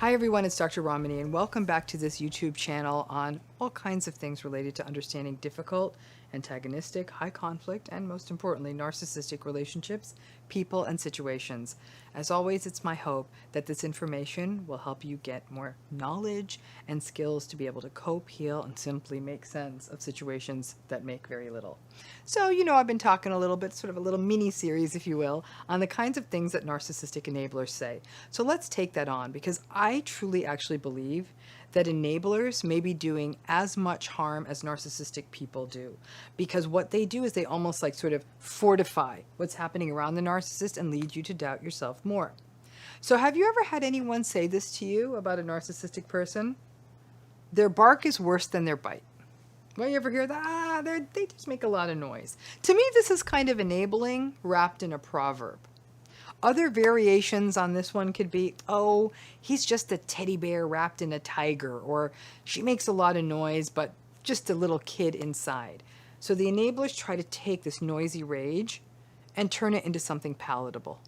Hi everyone, it's Dr. Rامني and welcome back to this YouTube channel on all kinds of things related to understanding difficult, antagonistic, high conflict, and most importantly, narcissistic relationships, people, and situations. As always, it's my hope that this information will help you get more knowledge and skills to be able to cope, heal, and simply make sense of situations that make very little. So, I've been talking a little bit, sort of a little mini series, if you will, on the kinds of things that narcissistic enablers say. So let's take that on, because I truly actually believe that enablers may be doing as much harm as narcissistic people do, because what they do is they almost like sort of fortify what's happening around the narcissist and lead you to doubt yourself more. So have you ever had anyone say this to you about a narcissistic person? Their bark is worse than their bite. Well, you ever hear that? They just make a lot of noise. To me, this is kind of enabling wrapped in a proverb. Other variations on this one could be, oh, he's just a teddy bear wrapped in a tiger, or she makes a lot of noise, but just a little kid inside. So the enablers try to take this noisy rage and turn it into something palatable.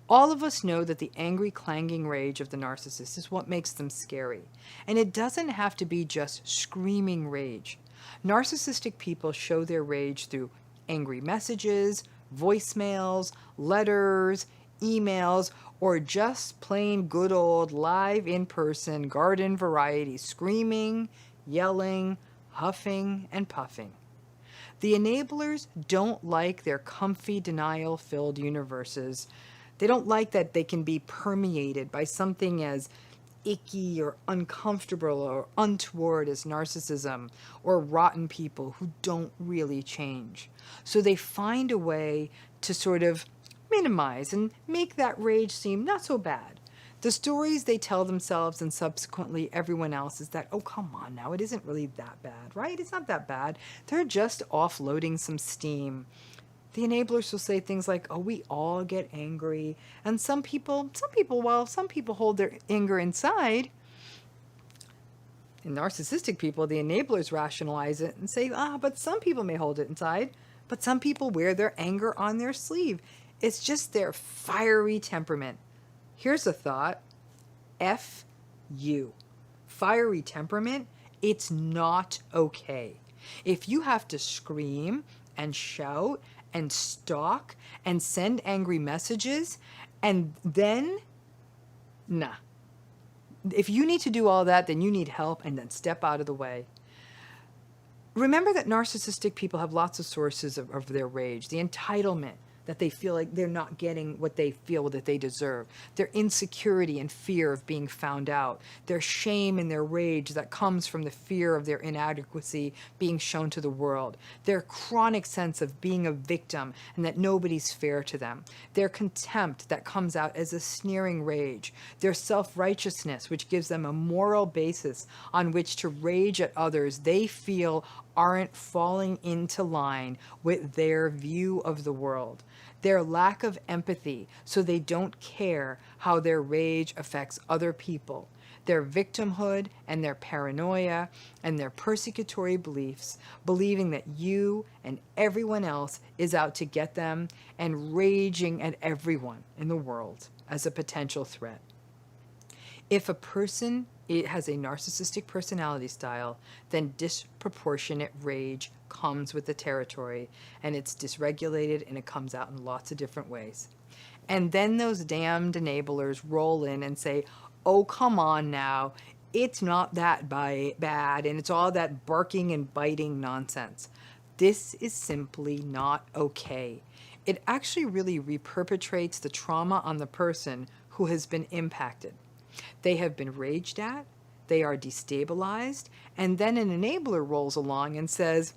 All of us know that the angry, clanging rage of the narcissist is what makes them scary. And it doesn't have to be just screaming rage. Narcissistic people show their rage through angry messages, voicemails, letters, emails, or just plain good old live in-person garden variety screaming, yelling, huffing, and puffing. The enablers don't like their comfy denial-filled universes. They don't like that they can be permeated by something as icky or uncomfortable or untoward as narcissism or rotten people who don't really change. So they find a way to sort of minimize and make that rage seem not so bad. The stories they tell themselves and subsequently everyone else is that, oh, come on now, it isn't really that bad, right? It's not that bad. They're just offloading some steam. The enablers will say things like, oh, we all get angry. And some people hold their anger inside. In narcissistic people, the enablers rationalize it and say, but some people may hold it inside. But some people wear their anger on their sleeve. It's just their fiery temperament. Here's a thought. F you. Fiery temperament, it's not okay. If you have to scream and shout and stalk and send angry messages and then, nah. If you need to do all that, then you need help and then step out of the way. Remember that narcissistic people have lots of sources of their rage. The entitlement, that they feel like they're not getting what they feel that they deserve. Their insecurity and fear of being found out. Their shame and their rage that comes from the fear of their inadequacy being shown to the world. Their chronic sense of being a victim and that nobody's fair to them. Their contempt that comes out as a sneering rage. Their self-righteousness, which gives them a moral basis on which to rage at others they feel aren't falling into line with their view of the world. Their lack of empathy, so they don't care how their rage affects other people. Their victimhood and their paranoia and their persecutory beliefs, believing that you and everyone else is out to get them and raging at everyone in the world as a potential threat. If a person has a narcissistic personality style, then disproportionate rage comes with the territory, and it's dysregulated and it comes out in lots of different ways. And then those damned enablers roll in and say, oh, come on now, it's not that bad, and it's all that barking and biting nonsense. This is simply not okay. It actually really reperpetrates the trauma on the person who has been impacted. They have been raged at, they are destabilized, and then an enabler rolls along and says,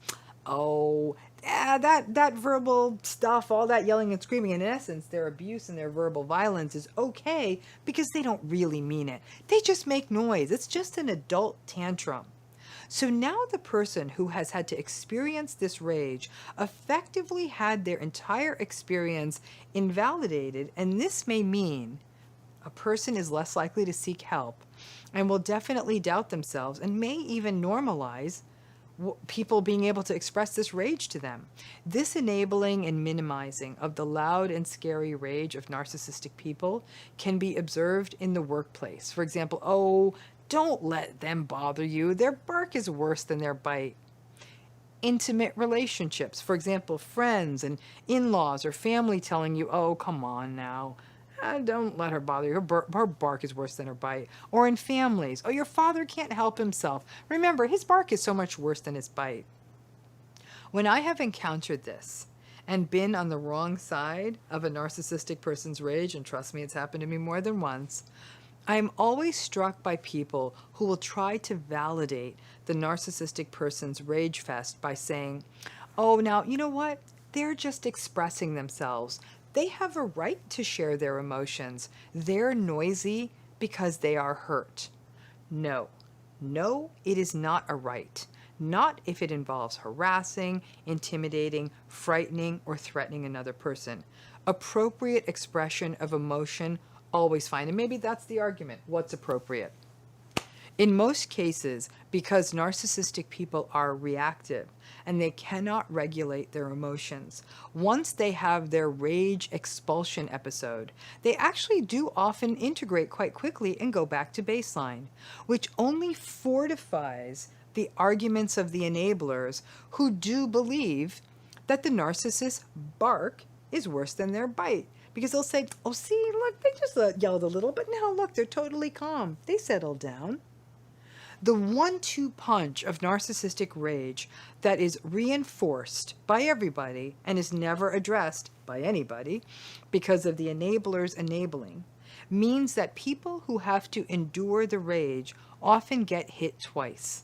oh, that verbal stuff, all that yelling and screaming, in essence, their abuse and their verbal violence is okay because they don't really mean it. They just make noise. It's just an adult tantrum. So now the person who has had to experience this rage effectively had their entire experience invalidated, and this may mean a person is less likely to seek help and will definitely doubt themselves and may even normalize people being able to express this rage to them. This enabling and minimizing of the loud and scary rage of narcissistic people can be observed in the workplace. For example, oh, don't let them bother you. Their bark is worse than their bite. Intimate relationships, for example, friends and in-laws or family telling you, oh, come on now. Don't let her bother you. Her bark is worse than her bite. Or in families, oh, your father can't help himself. Remember, his bark is so much worse than his bite. When I have encountered this and been on the wrong side of a narcissistic person's rage, and trust me, it's happened to me more than once, I am always struck by people who will try to validate the narcissistic person's rage fest by saying, oh, now, you know what? They're just expressing themselves. They have a right to share their emotions. They're noisy because they are hurt. No, it is not a right. Not if it involves harassing, intimidating, frightening, or threatening another person. Appropriate expression of emotion, always fine. And maybe that's the argument. What's appropriate? In most cases, because narcissistic people are reactive and they cannot regulate their emotions, once they have their rage expulsion episode, they actually do often integrate quite quickly and go back to baseline, which only fortifies the arguments of the enablers who do believe that the narcissist's bark is worse than their bite. Because they'll say, oh, see, look, they just yelled a little, but now look, they're totally calm. They settled down. The 1-2 punch of narcissistic rage that is reinforced by everybody and is never addressed by anybody because of the enablers enabling means that people who have to endure the rage often get hit twice,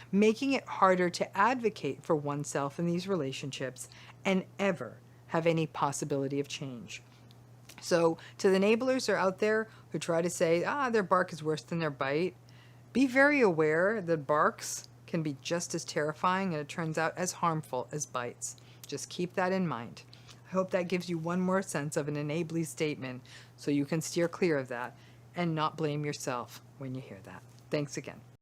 making it harder to advocate for oneself in these relationships and ever have any possibility of change. So to the enablers who are out there who try to say, their bark is worse than their bite, be very aware that barks can be just as terrifying and it turns out as harmful as bites. Just keep that in mind. I hope that gives you one more sense of an enabling statement so you can steer clear of that and not blame yourself when you hear that. Thanks again.